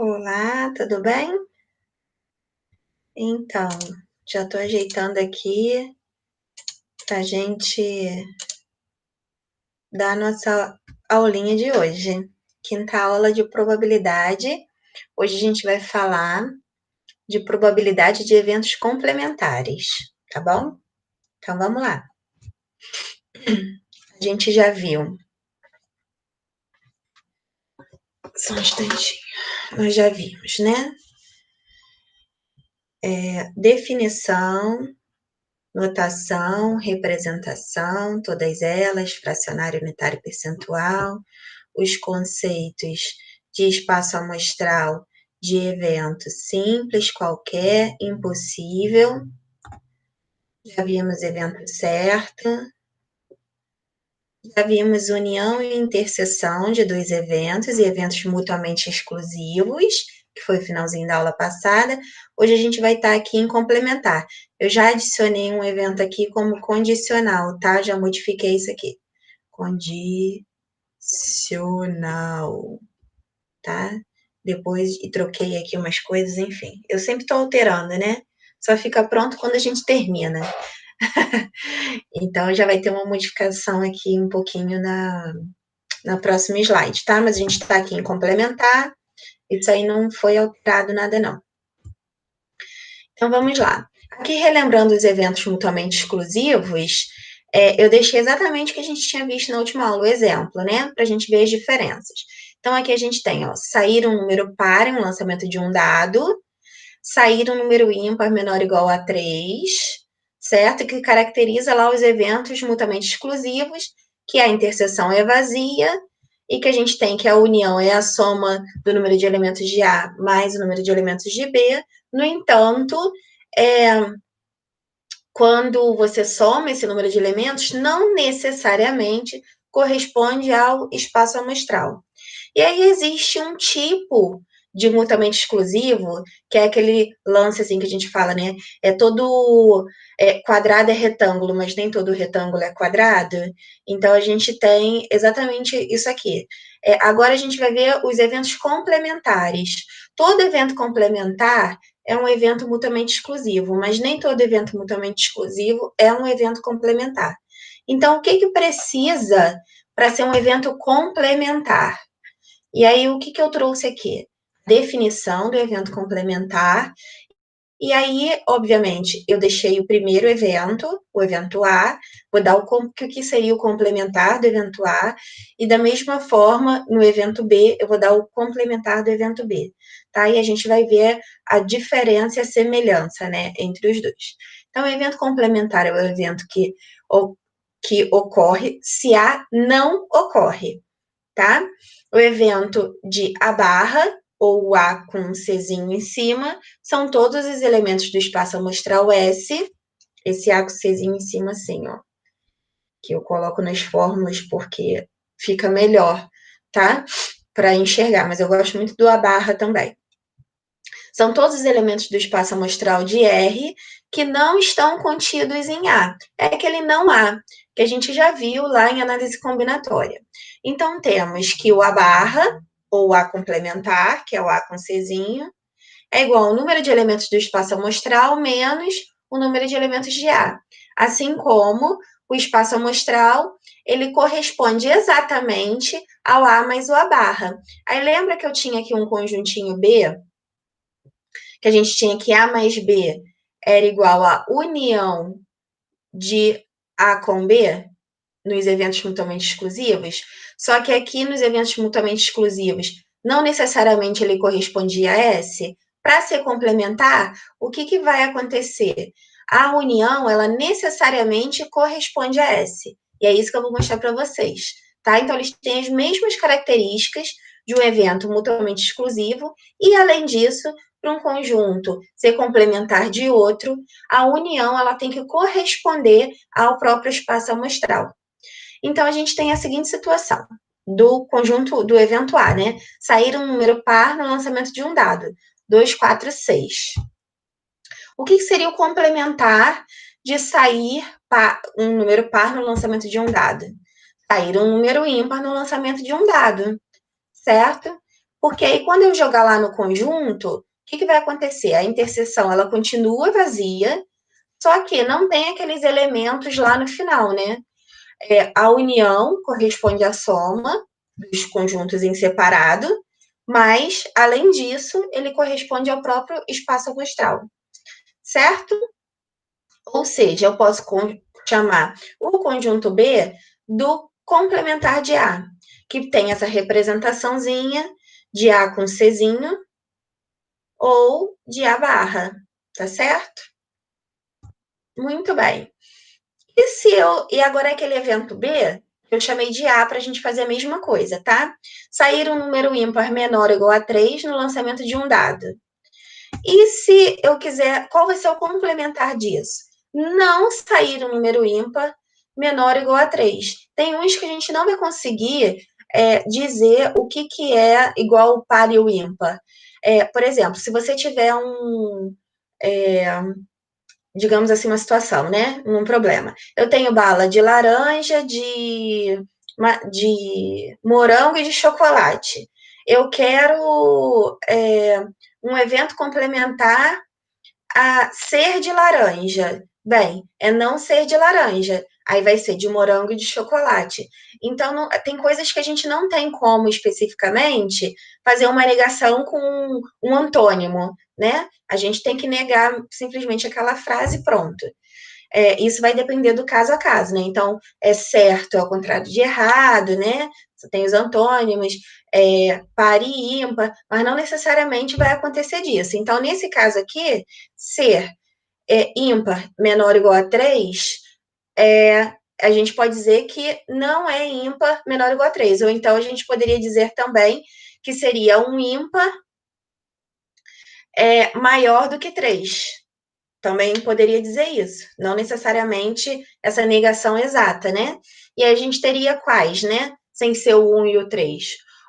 Olá, tudo bem? Então, já estou ajeitando aqui para a gente dar a nossa aulinha de hoje. Quinta aula de probabilidade. Hoje a gente vai falar de probabilidade de eventos complementares, tá bom? Então vamos lá. A gente já viu. Só um instantinho. Nós já vimos, né? Definição, notação, representação, todas elas, fracionário, unitário e percentual, os conceitos de espaço amostral de evento simples, qualquer, impossível. Já vimos evento certo. Já vimos união e interseção de dois eventos e eventos mutuamente exclusivos, que foi o finalzinho da aula passada. Hoje a gente vai estar aqui em complementar. Eu já adicionei um evento aqui como condicional, tá? Já modifiquei isso aqui. Condicional, tá? Depois, e troquei aqui umas coisas, enfim. Eu sempre estou alterando, né? Só fica pronto quando a gente termina. Então, já vai ter uma modificação aqui um pouquinho na próxima slide, tá? Mas a gente está aqui em complementar, isso aí não foi alterado nada, não. Então, vamos lá. Aqui, relembrando os eventos mutuamente exclusivos, eu deixei exatamente o que a gente tinha visto na última aula, o exemplo, né? Para a gente ver as diferenças. Então, aqui a gente tem, ó, sair um número par em um lançamento de um dado, sair um número ímpar menor ou igual a 3, certo? Que caracteriza lá os eventos mutuamente exclusivos, que a interseção é vazia, e que a gente tem que a união é a soma do número de elementos de A mais o número de elementos de B. No entanto, quando você soma esse número de elementos, não necessariamente corresponde ao espaço amostral. E aí existe um tipo de mutuamente exclusivo, que é aquele lance assim que a gente fala, né? Quadrado é retângulo, mas nem todo retângulo é quadrado. Então a gente tem exatamente isso aqui. Agora a gente vai ver os eventos complementares. Todo evento complementar é um evento mutuamente exclusivo, mas nem todo evento mutuamente exclusivo é um evento complementar. Então, o que precisa para ser um evento complementar? E aí, o que eu trouxe aqui? Definição do evento complementar. E aí, obviamente, eu deixei o primeiro evento, o evento A, vou dar o que seria o complementar do evento A, e da mesma forma, no evento B, eu vou dar o complementar do evento B, tá? E a gente vai ver a diferença e a semelhança, né, entre os dois. Então, o evento complementar é o evento que ocorre se A não ocorre, tá? O evento de A barra, ou A com um Czinho em cima, são todos os elementos do espaço amostral S, esse A com Czinho em cima assim, ó, que eu coloco nas fórmulas porque fica melhor, tá? Para enxergar, mas eu gosto muito do A barra também. São todos os elementos do espaço amostral de R que não estão contidos em A. É aquele não A, que a gente já viu lá em análise combinatória. Então, temos que o A barra, ou A complementar, que é o A com Czinho, é igual ao número de elementos do espaço amostral menos o número de elementos de A. Assim como o espaço amostral, ele corresponde exatamente ao A mais o A barra. Aí lembra que eu tinha aqui um conjuntinho B? Que a gente tinha que A mais B era igual à união de A com B nos eventos mutuamente exclusivos, só que aqui nos eventos mutuamente exclusivos não necessariamente ele correspondia a S. Para ser complementar, o que vai acontecer? A união, ela necessariamente corresponde a S. E é isso que eu vou mostrar para vocês, tá? Então, eles têm as mesmas características de um evento mutuamente exclusivo e, além disso, para um conjunto ser complementar de outro, a união ela tem que corresponder ao próprio espaço amostral. Então, a gente tem a seguinte situação do conjunto do evento A, né? Sair um número par no lançamento de um dado, 2, 4, 6. O que seria o complementar de sair um número par no lançamento de um dado? Sair um número ímpar no lançamento de um dado, certo? Porque aí, quando eu jogar lá no conjunto, o que vai acontecer? A interseção, ela continua vazia, só que não tem aqueles elementos lá no final, né? A união corresponde à soma dos conjuntos em separado, mas, além disso, ele corresponde ao próprio espaço amostral, certo? Ou seja, eu posso chamar o conjunto B do complementar de A, que tem essa representaçãozinha de A com Czinho ou de A barra, tá certo? Muito bem. E agora aquele evento B, eu chamei de A para a gente fazer a mesma coisa, tá? Sair um número ímpar menor ou igual a 3 no lançamento de um dado. E se eu quiser, qual vai ser o complementar disso? Não sair um número ímpar menor ou igual a 3. Tem uns que a gente não vai conseguir dizer o que é igual ao par e o ímpar. Por exemplo, se você tiver digamos assim, uma situação, né? Um problema. Eu tenho bala de laranja, de morango e de chocolate. Eu quero um evento complementar a ser de laranja. Bem, é não ser de laranja. Aí vai ser de morango e de chocolate. Então, tem coisas que a gente não tem como especificamente fazer uma negação com um antônimo, né? A gente tem que negar simplesmente aquela frase e pronto. Isso vai depender do caso a caso, né? Então, é certo, é o contrário de errado, né? Você tem os antônimos, par e ímpar, mas não necessariamente vai acontecer disso. Então, nesse caso aqui, ser ímpar menor ou igual a 3, a gente pode dizer que não é ímpar menor ou igual a 3. Ou então, a gente poderia dizer também que seria um ímpar maior do que 3. Também poderia dizer isso, não necessariamente essa negação exata, né? E a gente teria quais, né? Sem ser o 1 e o 3.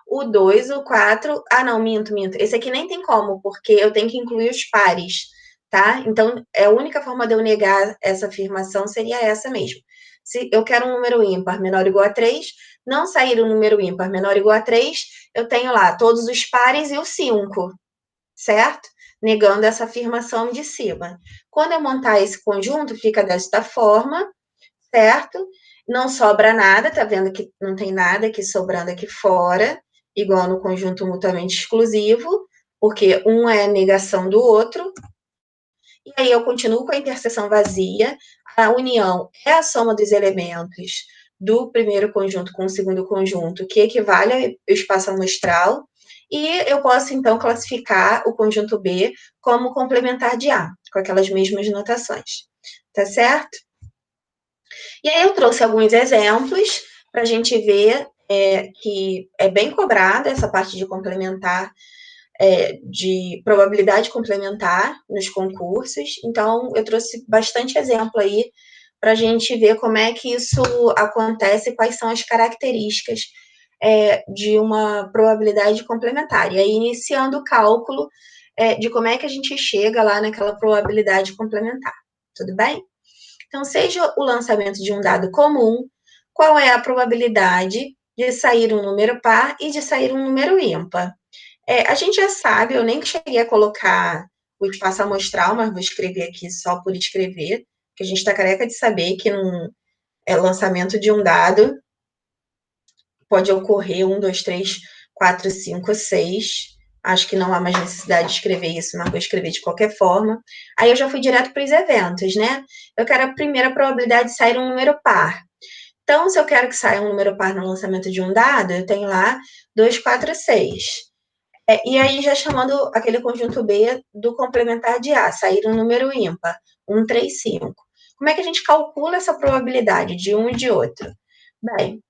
O 2, o 4. Ah, não, minto. Esse aqui nem tem como, porque eu tenho que incluir os pares, tá? Então, a única forma de eu negar essa afirmação seria essa mesmo. Se eu quero um número ímpar menor ou igual a 3, não sair um número ímpar menor ou igual a 3, eu tenho lá todos os pares e o 5, certo? Negando essa afirmação de cima. Quando eu montar esse conjunto, fica desta forma, certo? Não sobra nada, tá vendo que não tem nada aqui sobrando aqui fora, igual no conjunto mutuamente exclusivo, porque um é negação do outro. E aí eu continuo com a interseção vazia, a união é a soma dos elementos do primeiro conjunto com o segundo conjunto, que equivale ao espaço amostral, e eu posso, então, classificar o conjunto B como complementar de A, com aquelas mesmas notações. Tá certo? E aí eu trouxe alguns exemplos para a gente ver que é bem cobrada essa parte de complementar, de probabilidade complementar nos concursos. Então, eu trouxe bastante exemplo aí para a gente ver como é que isso acontece e quais são as características de uma probabilidade complementar. E aí, iniciando o cálculo de como é que a gente chega lá naquela probabilidade complementar. Tudo bem? Então, seja o lançamento de um dado comum, qual é a probabilidade de sair um número par e de sair um número ímpar? A gente já sabe, eu nem cheguei a colocar o espaço amostral, mas vou escrever aqui só por escrever, que a gente está careca de saber que no lançamento de um dado pode ocorrer 1, 2, 3, 4, 5, 6. Acho que não há mais necessidade de escrever isso, mas vou escrever de qualquer forma. Aí eu já fui direto para os eventos, né? Eu quero a primeira probabilidade de sair um número par. Então, se eu quero que saia um número par no lançamento de um dado, eu tenho lá 2, 4, 6. E aí, já chamando aquele conjunto B do complementar de A, sair um número ímpar, 1, 3, 5. Como é que a gente calcula essa probabilidade de um e de outro? Bem,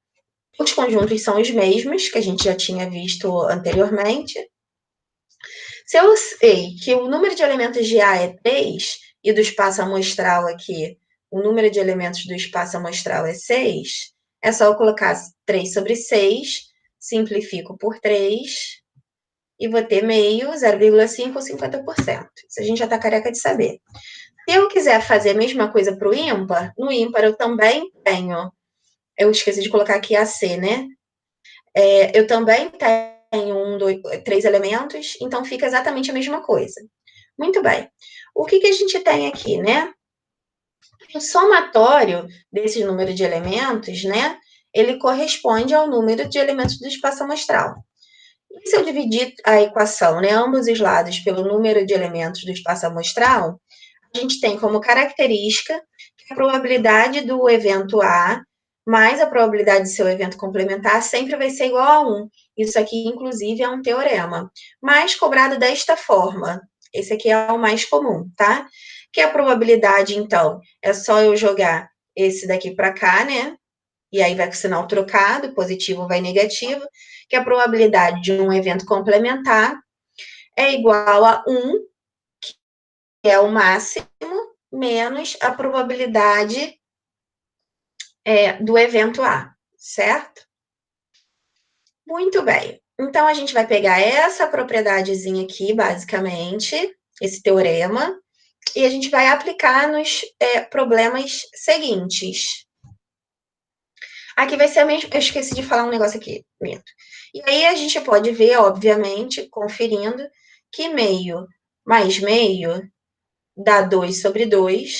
os conjuntos são os mesmos, que a gente já tinha visto anteriormente. Se eu sei que o número de elementos de A é 3, e do espaço amostral aqui, o número de elementos do espaço amostral é 6, é só eu colocar 3 sobre 6, simplifico por 3, e vou ter meio, 0,5 ou 50%. Isso a gente já está careca de saber. Se eu quiser fazer a mesma coisa para o ímpar, no ímpar eu também tenho, eu esqueci de colocar aqui AC, né? Eu também tem 3 elementos, então fica exatamente a mesma coisa. Muito bem. O que a gente tem aqui, né? O somatório desse número de elementos, né? Ele corresponde ao número de elementos do espaço amostral. E se eu dividir a equação, né, ambos os lados pelo número de elementos do espaço amostral, a gente tem como característica que a probabilidade do evento A mais a probabilidade de seu evento complementar sempre vai ser igual a 1. Isso aqui, inclusive, é um teorema. Mas cobrado desta forma. Esse aqui é o mais comum, tá? Que a probabilidade, então, é só eu jogar esse daqui para cá, né? E aí vai com o sinal trocado, positivo vai negativo, que a probabilidade de um evento complementar é igual a 1, que é o máximo, menos a probabilidade do evento A, certo? Muito bem. Então, a gente vai pegar essa propriedadezinha aqui, basicamente, esse teorema, e a gente vai aplicar nos problemas seguintes. Aqui vai ser a mesma... Eu esqueci de falar um negócio aqui, minto. E aí a gente pode ver, obviamente, conferindo, que meio mais meio dá 2 sobre 2,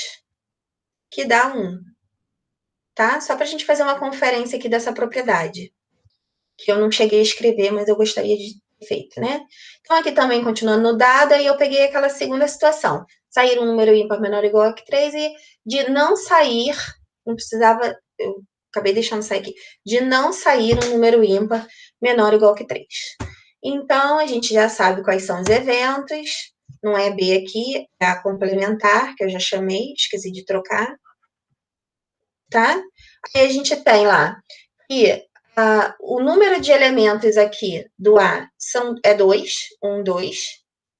que dá 1. Tá? Só para a gente fazer uma conferência aqui dessa propriedade, que eu não cheguei a escrever, mas eu gostaria de ter feito, né? Então, aqui também, continuando no dado, aí eu peguei aquela segunda situação. Sair um número ímpar menor ou igual a 3 e de não sair, não precisava, eu acabei deixando sair aqui, de não sair um número ímpar menor ou igual que 3. Então, a gente já sabe quais são os eventos, não é B aqui, é a complementar, que eu já chamei, esqueci de trocar, tá? Aí a gente tem lá que o número de elementos aqui do A é 2, 1, 2,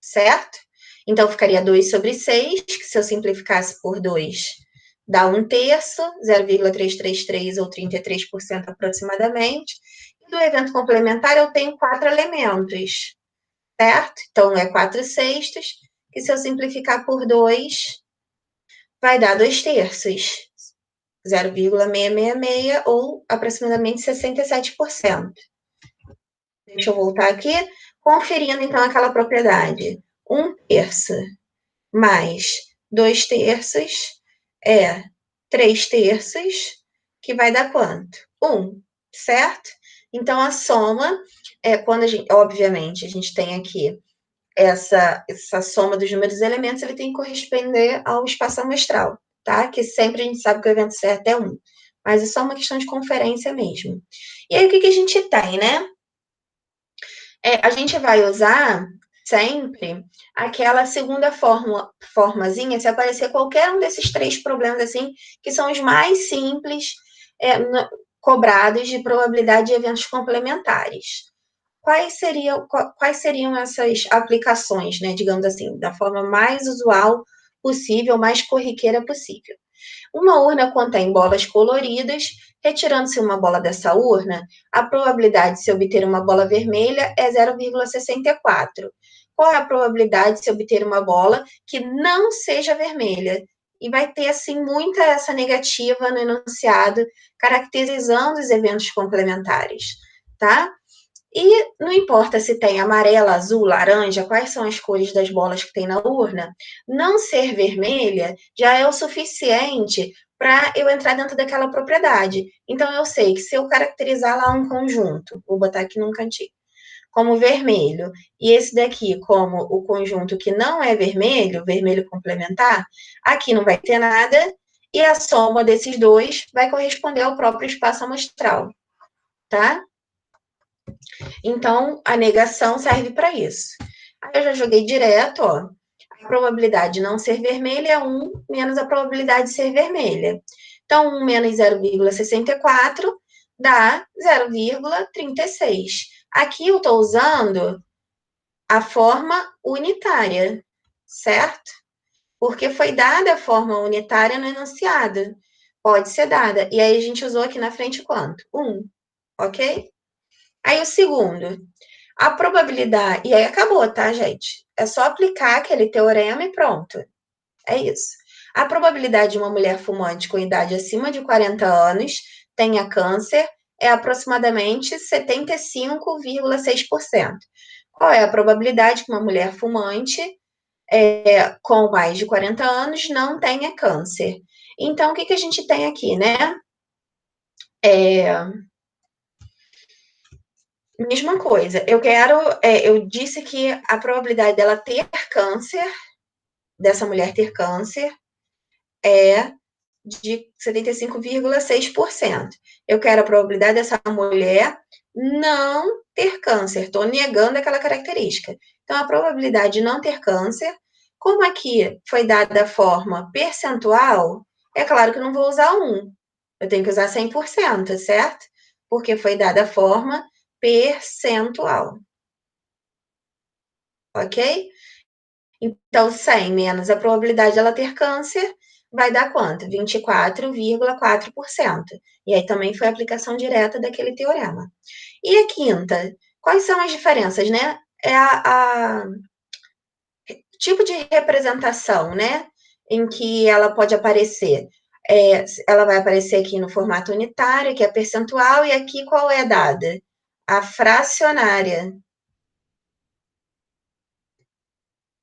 certo? Então, ficaria 2 sobre 6, que se eu simplificasse por 2, dá 1/3, 0,333 ou 33% aproximadamente. E do evento complementar, eu tenho 4 elementos, certo? Então, é 4/6, que se eu simplificar por 2, vai dar 2/3. 0,666 ou aproximadamente 67%. Deixa eu voltar aqui, conferindo então aquela propriedade. 1/3 mais 2/3 é 3/3, que vai dar quanto? 1, certo? Então, a soma é quando a gente, obviamente, a gente tem aqui essa soma dos números e elementos, ele tem que corresponder ao espaço amostral, tá? Que sempre a gente sabe que o evento certo é 1. Mas é só uma questão de conferência mesmo. E aí, o que a gente tem, né? A gente vai usar sempre aquela segunda formazinha, se aparecer qualquer um desses 3 problemas, assim, que são os mais simples, cobrados de probabilidade de eventos complementares. Quais seriam essas aplicações, né, digamos assim, da forma mais usual possível, mais corriqueira possível? Uma urna contém bolas coloridas. Retirando-se uma bola dessa urna, a probabilidade de se obter uma bola vermelha é 0,64. Qual é a probabilidade de se obter uma bola que não seja vermelha? E vai ter, assim, muita essa negativa no enunciado, caracterizando os eventos complementares, tá? E não importa se tem amarela, azul, laranja, quais são as cores das bolas que tem na urna, não ser vermelha já é o suficiente para eu entrar dentro daquela propriedade. Então, eu sei que se eu caracterizar lá um conjunto, vou botar aqui num cantinho, como vermelho, e esse daqui como o conjunto que não é vermelho, vermelho complementar, aqui não vai ter nada, e a soma desses dois vai corresponder ao próprio espaço amostral, tá? Então, a negação serve para isso. Aí eu já joguei direto, ó. A probabilidade de não ser vermelha é 1 menos a probabilidade de ser vermelha. Então, 1 menos 0,64 dá 0,36. Aqui eu estou usando a forma unitária, certo? Porque foi dada a forma unitária no enunciado. Pode ser dada. E aí a gente usou aqui na frente quanto? 1, ok? Aí o segundo, a probabilidade. E aí acabou, tá, gente? É só aplicar aquele teorema e pronto. É isso. A probabilidade de uma mulher fumante com idade acima de 40 anos tenha câncer é aproximadamente 75,6%. Qual é a probabilidade que uma mulher fumante com mais de 40 anos não tenha câncer? Então, o que a gente tem aqui, né? Mesma coisa. Eu disse que a probabilidade dela ter câncer, dessa mulher ter câncer, é de 75,6%. Eu quero a probabilidade dessa mulher não ter câncer. Estou negando aquela característica. Então, a probabilidade de não ter câncer, como aqui foi dada a forma percentual, é claro que eu não vou usar 1. Eu tenho que usar 100%, certo? Porque foi dada a forma percentual. Ok? Então, 100 menos a probabilidade dela ter câncer vai dar quanto? 24,4%. E aí também foi a aplicação direta daquele teorema. E a quinta? Quais são as diferenças, né? É a tipo de representação, né? Em que ela pode aparecer. Ela vai aparecer aqui no formato unitário, que é percentual, e aqui qual é a dada? A fracionária.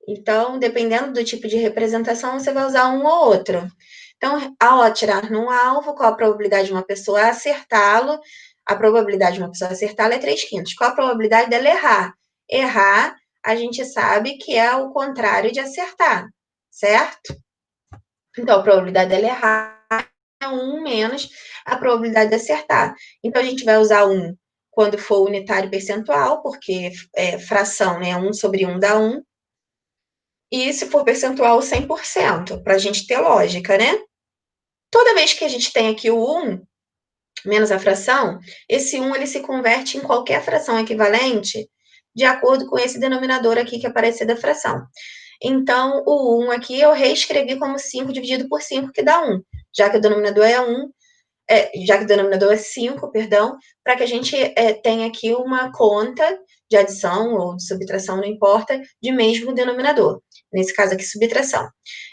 Então, dependendo do tipo de representação, você vai usar um ou outro. Então, ao atirar num alvo, qual a probabilidade de uma pessoa acertá-lo? A probabilidade de uma pessoa acertá-lo é 3/5. Qual a probabilidade dela errar? Errar, a gente sabe que é o contrário de acertar, certo? Então, a probabilidade dela errar é 1 menos a probabilidade de acertar. Então, a gente vai usar 1 quando for unitário percentual, porque fração, né? 1/1 dá 1. E se for percentual, 100%, para a gente ter lógica, né? Toda vez que a gente tem aqui o 1 menos a fração, esse 1 ele se converte em qualquer fração equivalente de acordo com esse denominador aqui que aparece da fração. Então, o 1 aqui eu reescrevi como 5 dividido por 5, que dá 1. Já que o denominador é 1, já que o denominador é 5, perdão, para que a gente tenha aqui uma conta de adição ou de subtração, não importa, de mesmo denominador. Nesse caso aqui, subtração.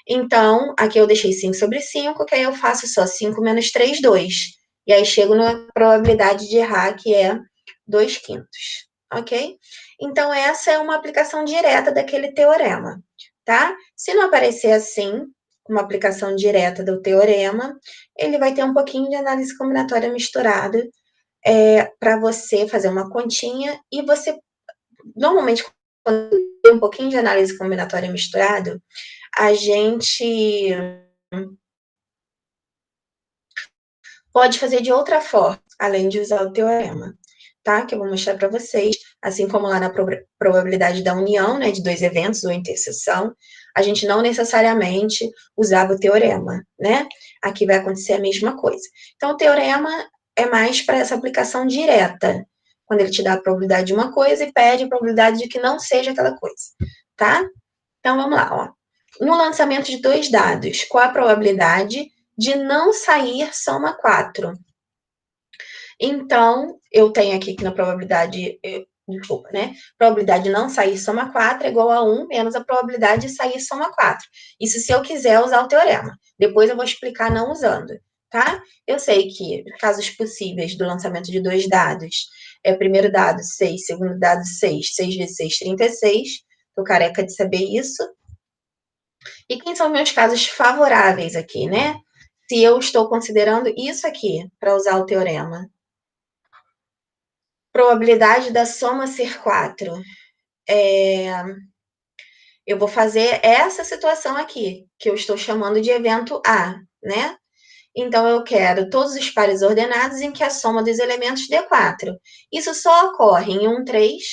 Então, aqui eu deixei 5/5, que aí eu faço só 5 menos 3, 2. E aí chego na probabilidade de errar, que é 2/5. Ok? Então, essa é uma aplicação direta daquele teorema, tá? Se não aparecer assim, uma aplicação direta do teorema, ele vai ter um pouquinho de análise combinatória misturada para você fazer uma continha e você, normalmente, quando tem um pouquinho de análise combinatória misturado, a gente pode fazer de outra forma, além de usar o teorema, tá? Que eu vou mostrar para vocês, assim como lá na probabilidade da união, né, de dois eventos ou interseção, a gente não necessariamente usava o teorema, né? Aqui vai acontecer a mesma coisa. Então, o teorema é mais para essa aplicação direta, quando ele te dá a probabilidade de uma coisa e pede a probabilidade de que não seja aquela coisa, tá? Então, vamos lá, ó. No lançamento de 2 dados, qual a probabilidade de não sair soma 4? Então, eu tenho aqui que na probabilidade, desculpa, né? Probabilidade de não sair soma 4 é igual a 1 menos a probabilidade de sair soma 4. Isso se eu quiser usar o teorema. Depois eu vou explicar não usando, tá? Eu sei que casos possíveis do lançamento de 2 dados, primeiro dado 6, segundo dado 6, 6 vezes 6, 36. Tô careca de saber isso. E quem são meus casos favoráveis aqui, né? Se eu estou considerando isso aqui para usar o teorema. Probabilidade da soma ser 4. Eu vou fazer essa situação aqui, que eu estou chamando de evento A, né? Então, eu quero todos os pares ordenados em que a soma dos elementos dê 4. Isso só ocorre em 1, 3,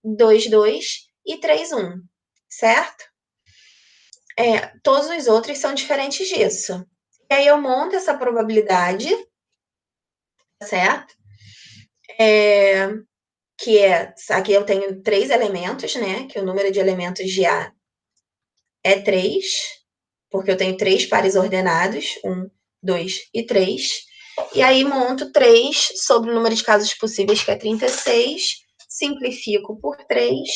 2, 2 e 3, 1, certo? Todos os outros são diferentes disso. E aí eu monto essa probabilidade, certo? Aqui eu tenho 3 elementos, né? Que o número de elementos de A é 3, porque eu tenho 3 pares ordenados, 1, 2 e 3. E aí monto 3 sobre o número de casos possíveis, que é 36, simplifico por 3,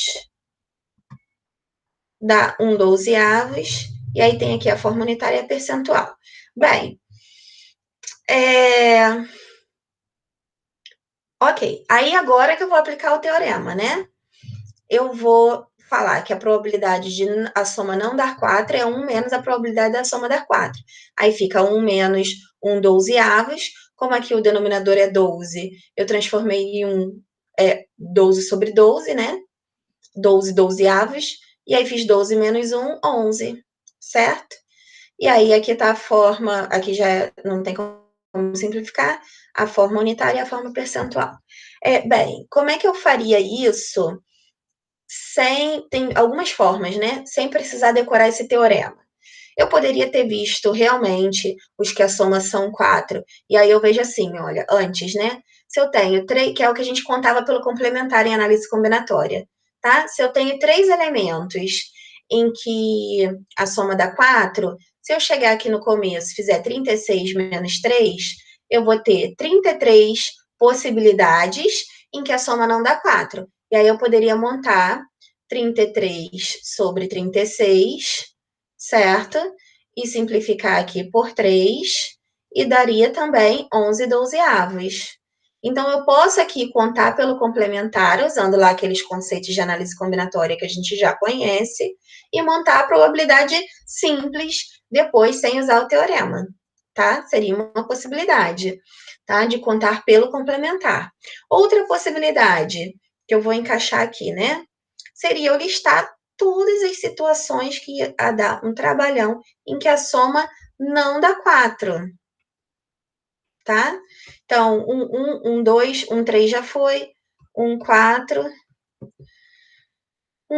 dá 1/12, e aí tem aqui a forma unitária percentual. Bem, Ok, aí agora que eu vou aplicar o teorema, né? Eu vou falar que a probabilidade de a soma não dar 4 é 1 menos a probabilidade da soma dar 4. Aí fica 1 menos 1 dozeavos. Como aqui o denominador é 12, eu transformei em 12 sobre 12, né? 12 dozeavos. E aí fiz 12 menos 1, 11, certo? E aí aqui está a forma, aqui já não tem como simplificar, a forma unitária e a forma percentual. Bem, como é que eu faria isso tem algumas formas, né? Sem precisar decorar esse teorema. Eu poderia ter visto realmente os que a soma são 4. E aí eu vejo assim, olha, antes, né? Se eu tenho 3, que é o que a gente contava pelo complementar em análise combinatória, tá? Se eu tenho 3 elementos em que a soma dá 4, se eu chegar aqui no começo e fizer 36 menos 3, eu vou ter 33 possibilidades em que a soma não dá 4. E aí eu poderia montar 33 sobre 36, certo? E simplificar aqui por 3, e daria também 11 dozeavos. Então, eu posso aqui contar pelo complementar, usando lá aqueles conceitos de análise combinatória que a gente já conhece, e montar a probabilidade simples depois, sem usar o teorema, tá? Seria uma possibilidade, tá? De contar pelo complementar. Outra possibilidade, que eu vou encaixar aqui, né? Seria eu listar todas as situações que ia dar um trabalhão em que a soma não dá 4, tá? Então, 2, 3 já foi, 4,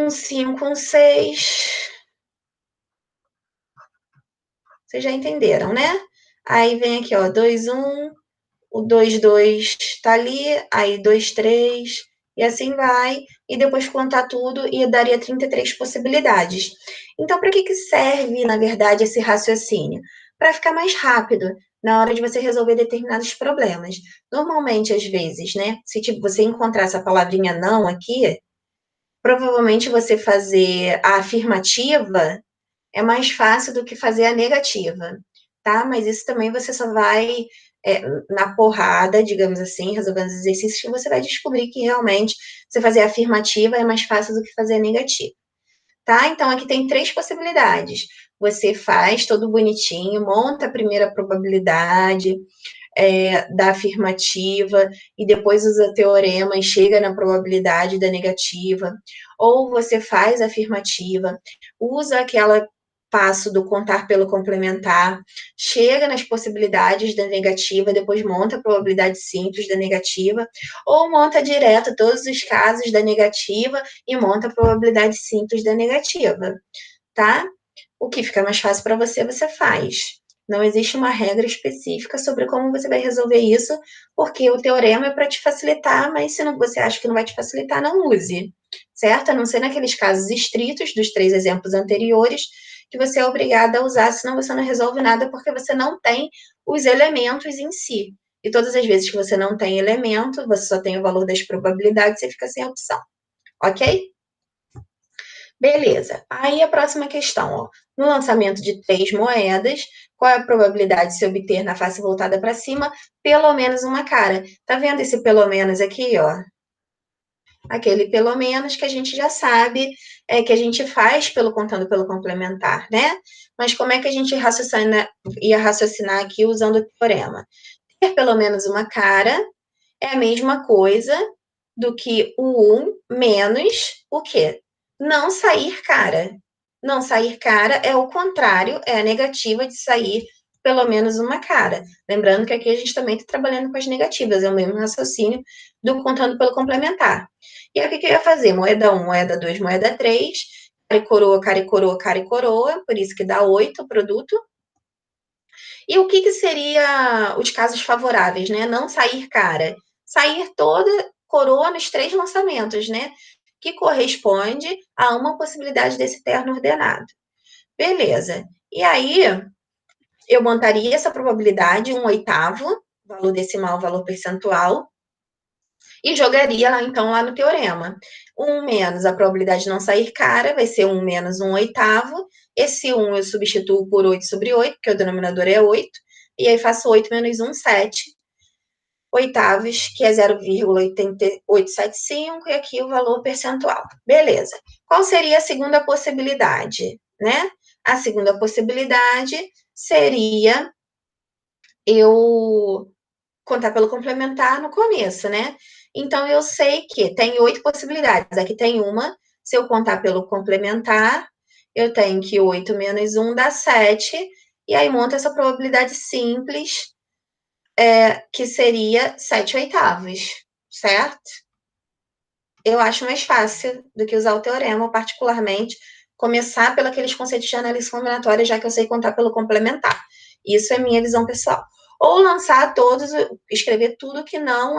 5, 6. Vocês já entenderam, né? Aí vem aqui, ó, 2, o 2, 2 tá ali, aí 2, 3, e assim vai, e depois contar tudo e daria 33 possibilidades. Então, para que serve, na verdade, esse raciocínio? Para ficar mais rápido na hora de você resolver determinados problemas. Normalmente, às vezes, né, se tipo, você encontrar essa palavrinha não aqui, provavelmente você fazer a afirmativa é mais fácil do que fazer a negativa, tá? Mas isso também você só vai na porrada, digamos assim, resolvendo os exercícios, que você vai descobrir que realmente você fazer a afirmativa é mais fácil do que fazer a negativa, tá? Então aqui tem 3 possibilidades. Você faz todo bonitinho, monta a primeira probabilidade, da afirmativa e depois usa teorema e chega na probabilidade da negativa, ou você faz a afirmativa, usa aquela passo do contar pelo complementar, chega nas possibilidades da negativa, depois monta a probabilidade simples da negativa, ou monta direto todos os casos da negativa e monta a probabilidade simples da negativa, tá? O que fica mais fácil para você, você faz. Não existe uma regra específica sobre como você vai resolver isso, porque o teorema é para te facilitar, mas se não, você acha que não vai te facilitar, não use, certo? A não ser naqueles casos estritos dos 3 exemplos anteriores, que você é obrigada a usar, senão você não resolve nada, porque você não tem os elementos em si. E todas as vezes que você não tem elemento, você só tem o valor das probabilidades, você fica sem opção, ok? Beleza. Aí a próxima questão, ó. No lançamento de 3 moedas, qual é a probabilidade de se obter na face voltada para cima pelo menos uma cara? Tá vendo esse pelo menos aqui, ó? Aquele pelo menos que a gente já sabe, que a gente faz pelo contando pelo complementar, né? Mas como é que a gente ia raciocinar aqui usando o teorema? Ter pelo menos uma cara é a mesma coisa do que o 1 menos o quê? Não sair cara. Não sair cara é o contrário, é a negativa de sair pelo menos uma cara. Lembrando que aqui a gente também está trabalhando com as negativas, é o mesmo raciocínio do contando pelo complementar. E aí o que eu ia fazer? Moeda 1, moeda 2, moeda 3, cara e coroa, cara e coroa, cara e coroa, por isso que dá 8 o produto. E o que seria os casos favoráveis, né? Não sair cara. Sair toda coroa nos 3 lançamentos, né? Que corresponde a uma possibilidade desse terno ordenado. Beleza. E aí, eu montaria essa probabilidade, 1/8, valor decimal, valor percentual, e jogaria lá, então, lá no teorema. 1 menos a probabilidade de não sair cara, vai ser 1 menos 1/8. Esse 1 eu substituo por 8 sobre 8, porque o denominador é 8, e aí faço 8 menos 1, 7. oitavos, que é 0,8875, e aqui o valor percentual. Beleza. Qual seria a segunda possibilidade, né? A segunda possibilidade seria eu contar pelo complementar no começo, né? Então, eu sei que tem 8 possibilidades. Aqui tem uma. Se eu contar pelo complementar, eu tenho que 8 menos 1 dá 7. E aí, monta essa probabilidade simples, que seria 7 oitavos, certo? Eu acho mais fácil do que usar o teorema, particularmente, começar pelos aqueles conceitos de análise combinatória, já que eu sei contar pelo complementar. Isso é minha visão pessoal. Ou lançar todos, escrever tudo que não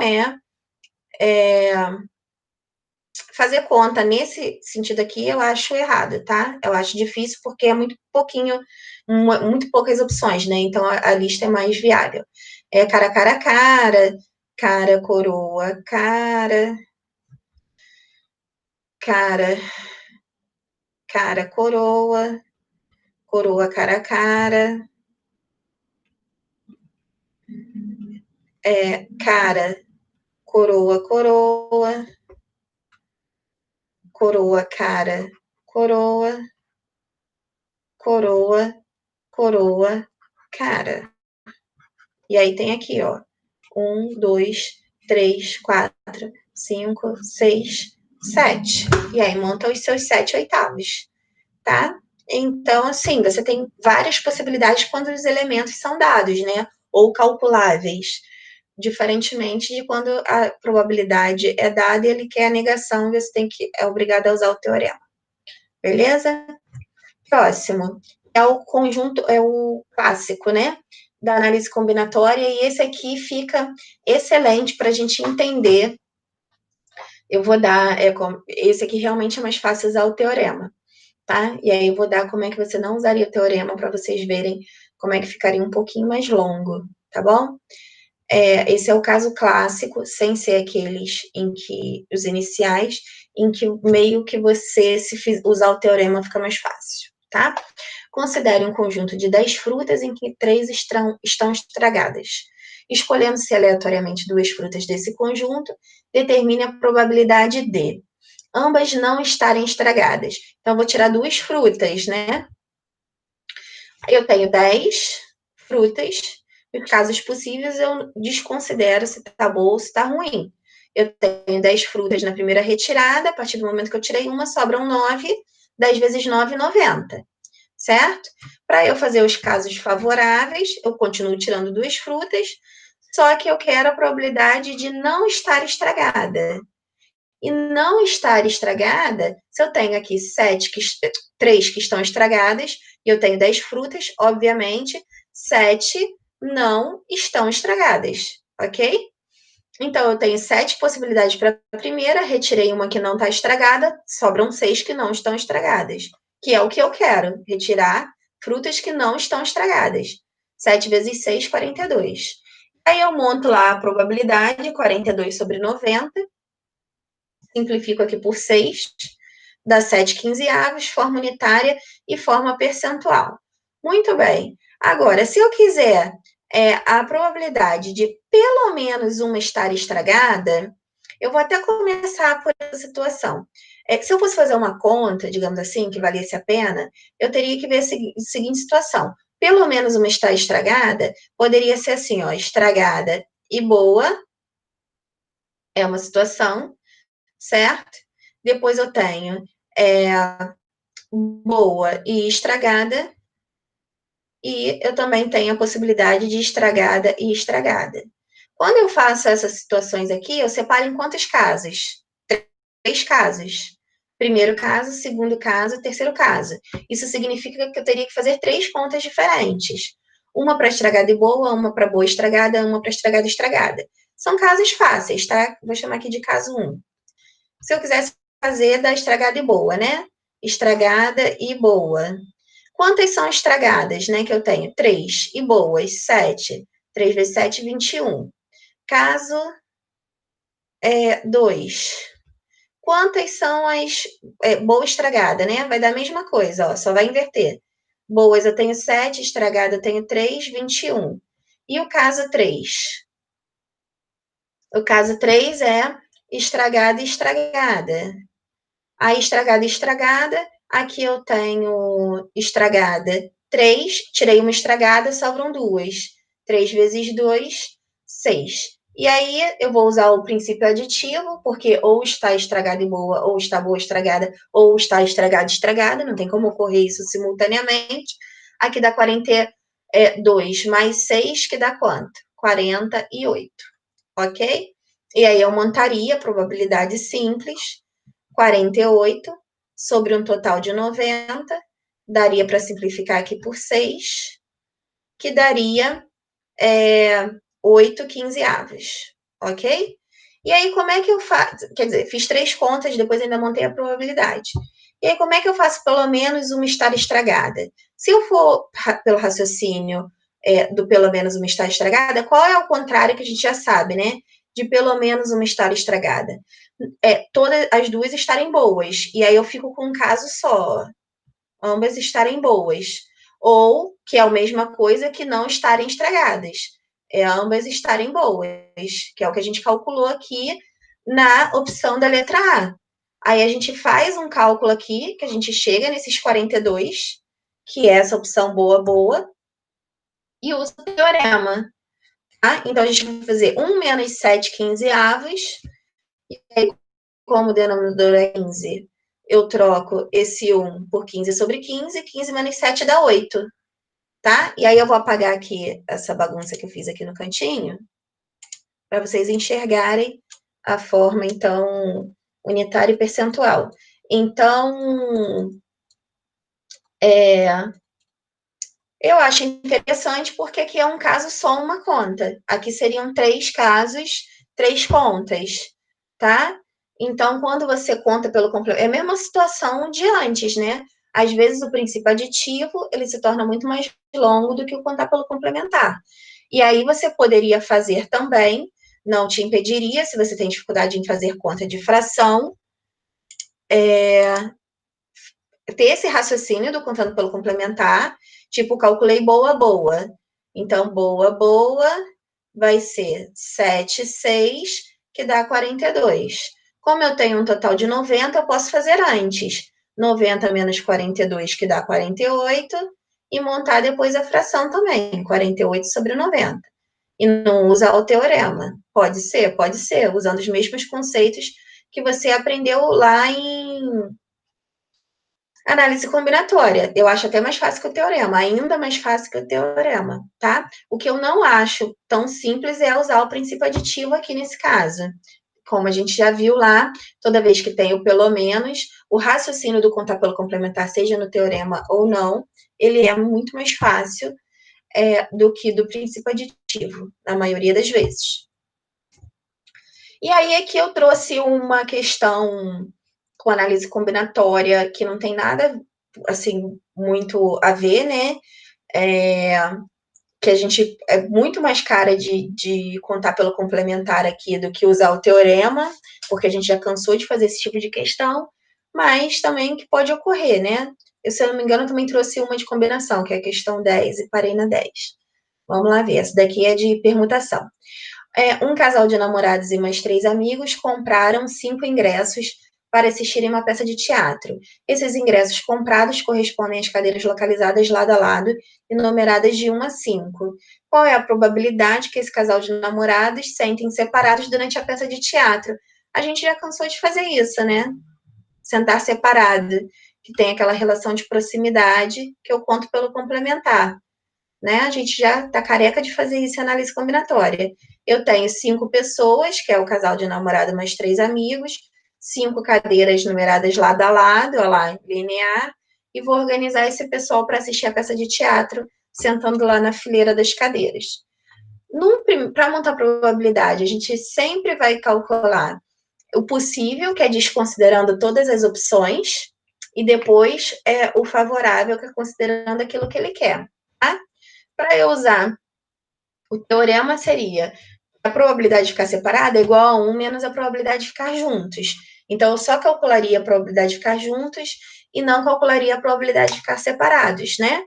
fazer conta nesse sentido aqui, eu acho errado, tá? Eu acho difícil porque é muito pouquinho, muito poucas opções, né? Então a lista é mais viável. É cara, cara, cara, cara, coroa, cara, cara, cara, coroa, coroa, cara, cara, cara, coroa, coroa, coroa, cara, coroa, coroa, coroa, cara. E aí tem aqui, ó, 1, 2, 3, 4, 5, 6, 7. E aí monta os seus 7 oitavos, tá? Então, assim, você tem várias possibilidades quando os elementos são dados, né? Ou calculáveis. Diferentemente de quando a probabilidade é dada e ele quer a negação, você é obrigado a usar o teorema. Beleza? Próximo. É o conjunto, é o clássico, né? Da análise combinatória, e esse aqui fica excelente para a gente entender. Eu vou dar, esse aqui realmente é mais fácil usar o teorema, tá? E aí eu vou dar como é que você não usaria o teorema para vocês verem como é que ficaria um pouquinho mais longo, tá bom? Esse é o caso clássico, sem ser aqueles em que os iniciais, em que meio que você, se usar o teorema, fica mais fácil, tá? Considere um conjunto de 10 frutas em que 3 estão estragadas. Escolhendo-se aleatoriamente 2 frutas desse conjunto, determine a probabilidade de ambas não estarem estragadas. Então, eu vou tirar 2 frutas, né? Eu tenho 10 frutas. Nos casos possíveis, eu desconsidero se está boa ou se está ruim. Eu tenho 10 frutas na primeira retirada, a partir do momento que eu tirei uma, sobram 9. 10 vezes 9, 90. Certo? Para eu fazer os casos favoráveis, eu continuo tirando 2 frutas, só que eu quero a probabilidade de não estar estragada. E não estar estragada, se eu tenho aqui 3 que estão estragadas, e eu tenho 10 frutas, obviamente, 7 não estão estragadas, ok? Então, eu tenho 7 possibilidades para a primeira, retirei uma que não está estragada, sobram 6 que não estão estragadas, que é o que eu quero, retirar frutas que não estão estragadas. 7 vezes 6, 42. Aí eu monto lá a probabilidade, 42 sobre 90, simplifico aqui por 6, dá 7 quinzeavos, forma unitária e forma percentual. Muito bem. Agora, se eu quiser a probabilidade de pelo menos uma estar estragada, eu vou até começar por essa situação. Se eu fosse fazer uma conta, digamos assim, que valesse a pena, eu teria que ver a seguinte situação. Pelo menos uma estar estragada, poderia ser assim, ó, estragada e boa, é uma situação, certo? Depois eu tenho boa e estragada, e eu também tenho a possibilidade de estragada e estragada. Quando eu faço essas situações aqui, eu separo em quantos casos? 3 casos. Primeiro caso, segundo caso, terceiro caso. Isso significa que eu teria que fazer 3 contas diferentes. Uma para estragada e boa, uma para boa e estragada, uma para estragada e estragada. São casos fáceis, tá? Vou chamar aqui de caso 1. Se eu quisesse fazer da estragada e boa, né? Estragada e boa. Quantas são estragadas, né? Que eu tenho 3 e boas, 7. 3 vezes 7, 21. Caso 2. Quantas são as boa estragada, né? Vai dar a mesma coisa, ó, só vai inverter. Boas eu tenho 7, estragada eu tenho 3, 21. E o caso 3? O caso 3 é estragada e estragada. A estragada e estragada, aqui eu tenho estragada 3, tirei uma estragada, sobram 2. 3 vezes 2, 6. E aí eu vou usar o princípio aditivo, porque ou está estragada e boa, ou está boa estragada, ou está estragada e estragada, não tem como ocorrer isso simultaneamente. Aqui dá 42 mais 6, que dá quanto? 48, ok? E aí eu montaria a probabilidade simples, 48 sobre um total de 90, daria para simplificar aqui por 6, que daria 8 quinzeavos, ok? E aí, como é que eu faço? Quer dizer, fiz 3 contas, depois ainda montei a probabilidade. E aí, como é que eu faço pelo menos uma estar estragada? Se eu for pelo raciocínio do pelo menos uma estar estragada, qual é o contrário que a gente já sabe, né? De pelo menos uma estar estragada? Todas as duas estarem boas. E aí eu fico com um caso só. Ambas estarem boas. Ou, que é a mesma coisa que não estarem estragadas. Ambas estarem boas, que é o que a gente calculou aqui na opção da letra A. Aí a gente faz um cálculo aqui, que a gente chega nesses 42, que é essa opção boa, boa, e usa o teorema. Tá? Então a gente vai fazer 1 menos 7 quinzeavos, e aí, como o denominador é 15, eu troco esse 1 por 15 sobre 15, 15 menos 7 dá 8, tá? E aí eu vou apagar aqui essa bagunça que eu fiz aqui no cantinho, para vocês enxergarem a forma, então, unitária e percentual. Então, eu acho interessante porque aqui é um caso só uma conta. Aqui seriam 3 casos, 3 contas, tá? Então, quando você conta pelo complemento, é a mesma situação de antes, né? Às vezes o princípio aditivo, ele se torna muito mais longo do que o contar pelo complementar. E aí você poderia fazer também, não te impediria, se você tem dificuldade em fazer conta de fração, ter esse raciocínio do contando pelo complementar, tipo, calculei boa, boa. Então, boa, boa vai ser 7, 6, que dá 42. Como eu tenho um total de 90, eu posso fazer antes. 90 menos 42, que dá 48, e montar depois a fração também, 48 sobre 90. E não usar o teorema. Pode ser, usando os mesmos conceitos que você aprendeu lá em análise combinatória. Eu acho até mais fácil que o teorema, ainda mais fácil que o teorema, tá? O que eu não acho tão simples é usar o princípio aditivo aqui nesse caso. Como a gente já viu lá, toda vez que tem o pelo menos, o raciocínio do contar pelo complementar, seja no teorema ou não, ele é muito mais fácil do que do princípio aditivo, na maioria das vezes. E aí é que eu trouxe uma questão com análise combinatória que não tem nada, assim, muito a ver, né? Que a gente é muito mais cara de contar pelo complementar aqui do que usar o teorema, porque a gente já cansou de fazer esse tipo de questão, mas também que pode ocorrer, né? Eu, se eu não me engano, também trouxe uma de combinação, que é a questão 10, e parei na 10. Vamos lá ver, essa daqui é de permutação. Um casal de namorados e mais 3 amigos compraram 5 ingressos para assistirem uma peça de teatro. Esses ingressos comprados correspondem às cadeiras localizadas lado a lado e numeradas de 1 a 5. Qual é a probabilidade que esse casal de namorados sentem separados durante a peça de teatro? A gente já cansou de fazer isso, né? Sentar separado, que tem aquela relação de proximidade que eu conto pelo complementar. Né? A gente já está careca de fazer isso em análise combinatória. Eu tenho 5 pessoas, que é o casal de namorado mais 3 amigos, 5 cadeiras numeradas lado a lado, ó lá, linear, e vou organizar esse pessoal para assistir a peça de teatro, sentando lá na fileira das cadeiras. Para montar a probabilidade, a gente sempre vai calcular o possível, que é desconsiderando todas as opções, e depois o favorável, que é considerando aquilo que ele quer. Tá? Para eu usar o teorema, seria a probabilidade de ficar separada é igual a 1 menos a probabilidade de ficar juntos. Então, eu só calcularia a probabilidade de ficar juntos e não calcularia a probabilidade de ficar separados, né?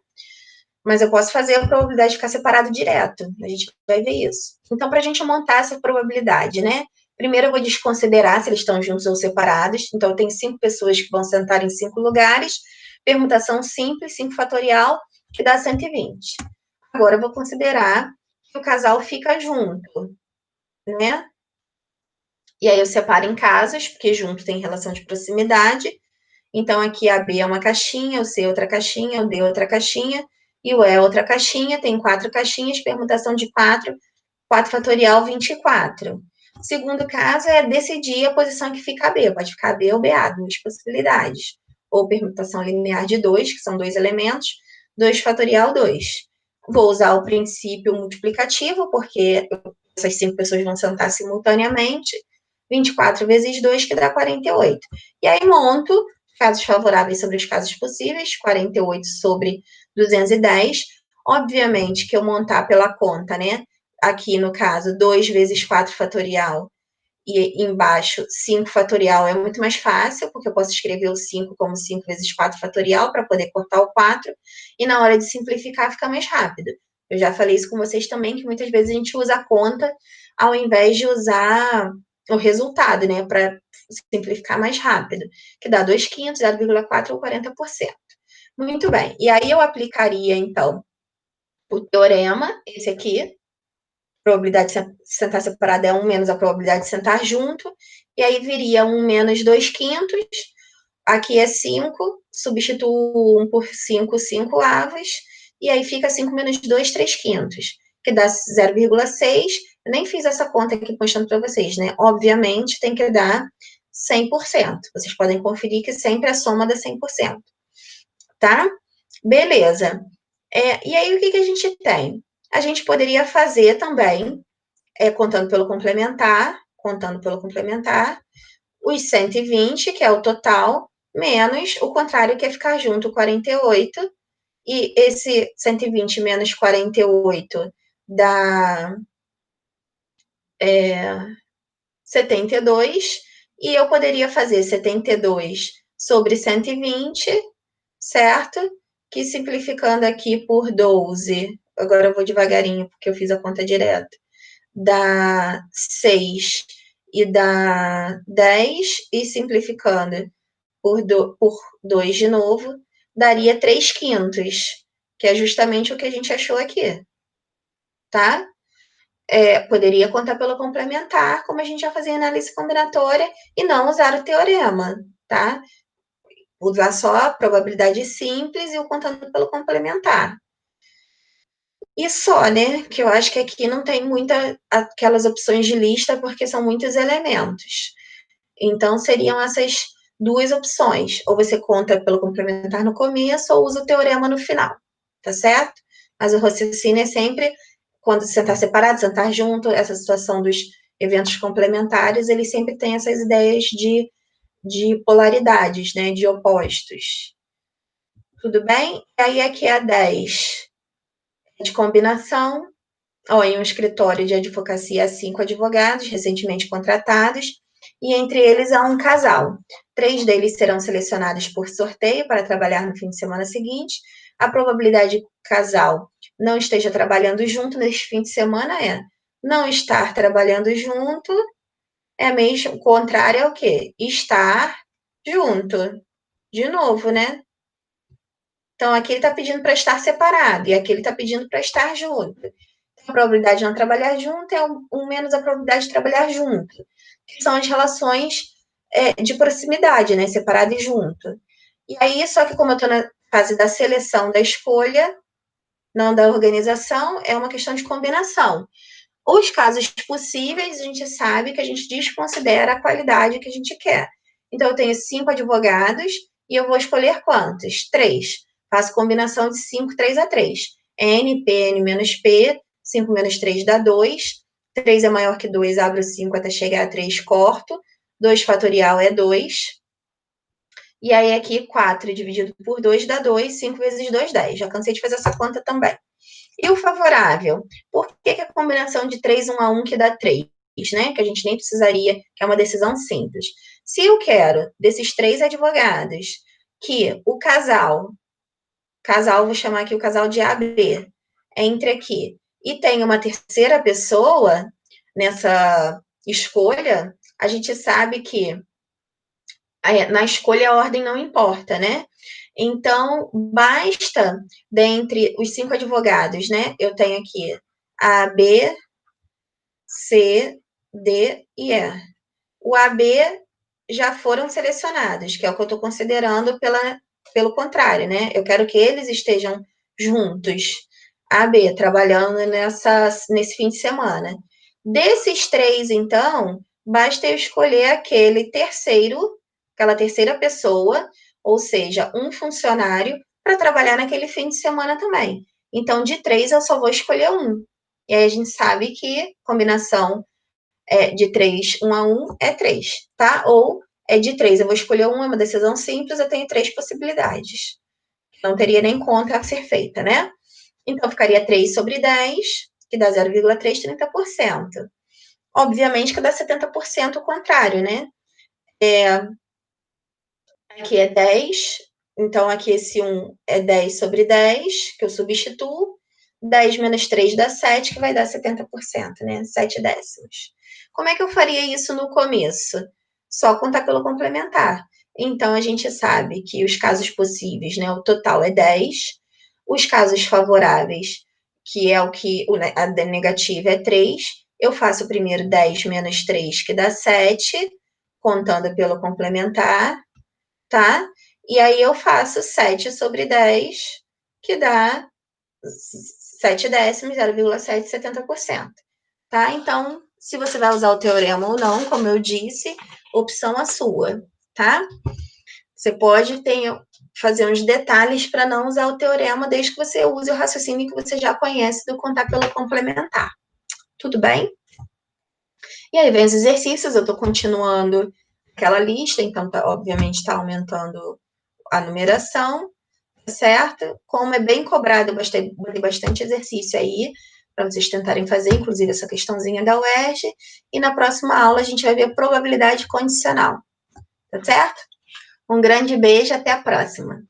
mas eu posso fazer a probabilidade de ficar separado direto. A gente vai ver isso. Então, para a gente montar essa probabilidade, né? Primeiro eu vou desconsiderar se eles estão juntos ou separados. Então, eu tenho 5 pessoas que vão sentar em 5 lugares. Permutação simples, 5 fatorial, que dá 120. Agora, eu vou considerar que o casal fica junto, né? E aí eu separo em casas, porque junto tem relação de proximidade. Então, aqui a B é uma caixinha, o C é outra caixinha, o D é outra caixinha, e o E é outra caixinha, tem 4 caixinhas, permutação de 4, 4 fatorial, 24. O segundo caso é decidir a posição que fica a B, pode ficar B ou BA, duas possibilidades. Ou permutação linear de 2, que são 2 elementos, 2 fatorial 2. Vou usar o princípio multiplicativo, porque essas 5 pessoas vão sentar simultaneamente, 24 vezes 2, que dá 48. E aí monto casos favoráveis sobre os casos possíveis, 48 sobre 210. Obviamente que eu montar pela conta, né? Aqui no caso, 2 vezes 4 fatorial e embaixo 5 fatorial é muito mais fácil, porque eu posso escrever o 5 como 5 vezes 4 fatorial para poder cortar o 4, e na hora de simplificar fica mais rápido. Eu já falei isso com vocês também, que muitas vezes a gente usa a conta ao invés de usar o resultado, né, para simplificar mais rápido, que dá 2 quintos, 0,4 ou 40%. Muito bem, e aí eu aplicaria, então, o teorema, esse aqui, probabilidade de sentar separado é 1 menos a probabilidade de sentar junto, e aí viria 1 menos 2 quintos, aqui é 5, substituo 1 por 5, 5 avos, e aí fica 5 menos 2, 3 quintos, que dá 0,6. Eu nem fiz essa conta aqui mostrando para vocês, né? Obviamente tem que dar 100%. Vocês podem conferir que sempre a soma dá 100%, tá? Beleza. E aí, o que a gente tem? A gente poderia fazer também, contando pelo complementar, os 120, que é o total, menos o contrário, que é ficar junto, 48, e esse 120 menos 48 dá 72, e eu poderia fazer 72 sobre 120, certo? Que simplificando aqui por 12, agora eu vou devagarinho, porque eu fiz a conta direta, dá 6 e dá 10, e simplificando por 2 de novo, daria 3 quintos, que é justamente o que a gente achou aqui, tá? Poderia contar pelo complementar, como a gente já fazia análise combinatória, e não usar o teorema, tá? Usar só a probabilidade simples e o contando pelo complementar. E só, né? Que eu acho que aqui não tem muita aquelas opções de lista, porque são muitos elementos. Então, seriam essas duas opções. Ou você conta pelo complementar no começo, ou usa o teorema no final, tá certo? Mas o raciocínio é sempre, quando sentar separado, sentar junto, essa situação dos eventos complementares, ele sempre tem essas ideias de polaridades, né? De opostos. Tudo bem? E aí, aqui é a 10 de combinação. Em um escritório de advocacia há 5 advogados recentemente contratados, e entre eles há um casal. 3 deles serão selecionados por sorteio para trabalhar no fim de semana seguinte. A probabilidade de que o casal não esteja trabalhando junto neste fim de semana é não estar trabalhando junto, é mesmo, o contrário é o quê? Estar junto. De novo, né? Então, aqui ele está pedindo para estar separado, e aqui ele está pedindo para estar junto. A probabilidade de não trabalhar junto é 1 menos a probabilidade de trabalhar junto, que são as relações de proximidade, né? Separado e junto. E aí, só que como eu estou na fase da seleção da escolha, não da organização, é uma questão de combinação. Os casos possíveis, a gente sabe que a gente desconsidera a qualidade que a gente quer. Então, eu tenho 5 advogados e eu vou escolher quantos? 3. Faço combinação de 5, 3 a 3. N, P, N menos P, 5 menos 3 dá 2. 3 é maior que 2, abro 5 até chegar a 3, corto. 2 fatorial é 2. E aí, aqui, 4 dividido por 2 dá 2. 5 vezes 2, 10. Já cansei de fazer essa conta também. E o favorável? Por que a combinação de 3, 1 a 1 que dá 3, né? Que a gente nem precisaria, que é uma decisão simples. Se eu quero, desses 3 advogados, que o casal casal, vou chamar aqui o casal de AB, entre aqui, e tem uma terceira pessoa nessa escolha, a gente sabe que na escolha a ordem não importa, né? Então, basta, dentre os 5 advogados, né? Eu tenho aqui A, B, C, D e E. O AB já foram selecionados, que é o que eu estou considerando pelo contrário, né? Eu quero que eles estejam juntos. AB, trabalhando nesse fim de semana. Desses 3, então, basta eu escolher aquela terceira pessoa, ou seja, um funcionário, para trabalhar naquele fim de semana também. Então, de 3, eu só vou escolher um. E aí a gente sabe que combinação de 3, 1 a 1 é 3, tá? Ou é de 3, eu vou escolher uma decisão simples, eu tenho 3 possibilidades. Não teria nem conta a ser feita, né? Então, ficaria 3 sobre 10, que dá 0,3, 30%. Obviamente que dá 70% o contrário, né? Aqui é 10, então aqui esse 1 é 10 sobre 10, que eu substituo. 10 menos 3 dá 7, que vai dar 70%, né? 7 décimos. Como é que eu faria isso no começo? Só contar pelo complementar. Então, a gente sabe que os casos possíveis, né? O total é 10. Os casos favoráveis, que é o que a negativa é 3. Eu faço primeiro 10 menos 3, que dá 7, contando pelo complementar, tá? E aí eu faço 7 sobre 10, que dá 7 décimos, 0,7, 70%. Tá? Então, se você vai usar o teorema ou não, como eu disse, opção a sua, tá? Você pode fazer uns detalhes para não usar o teorema, desde que você use o raciocínio que você já conhece do contar pelo complementar. Tudo bem? E aí vem os exercícios, eu estou continuando aquela lista, então, obviamente, está aumentando a numeração, certo? Como é bem cobrado, eu botei bastante exercício aí para vocês tentarem fazer, inclusive essa questãozinha da UERJ, e na próxima aula a gente vai ver probabilidade condicional, tá certo? Um grande beijo, até a próxima.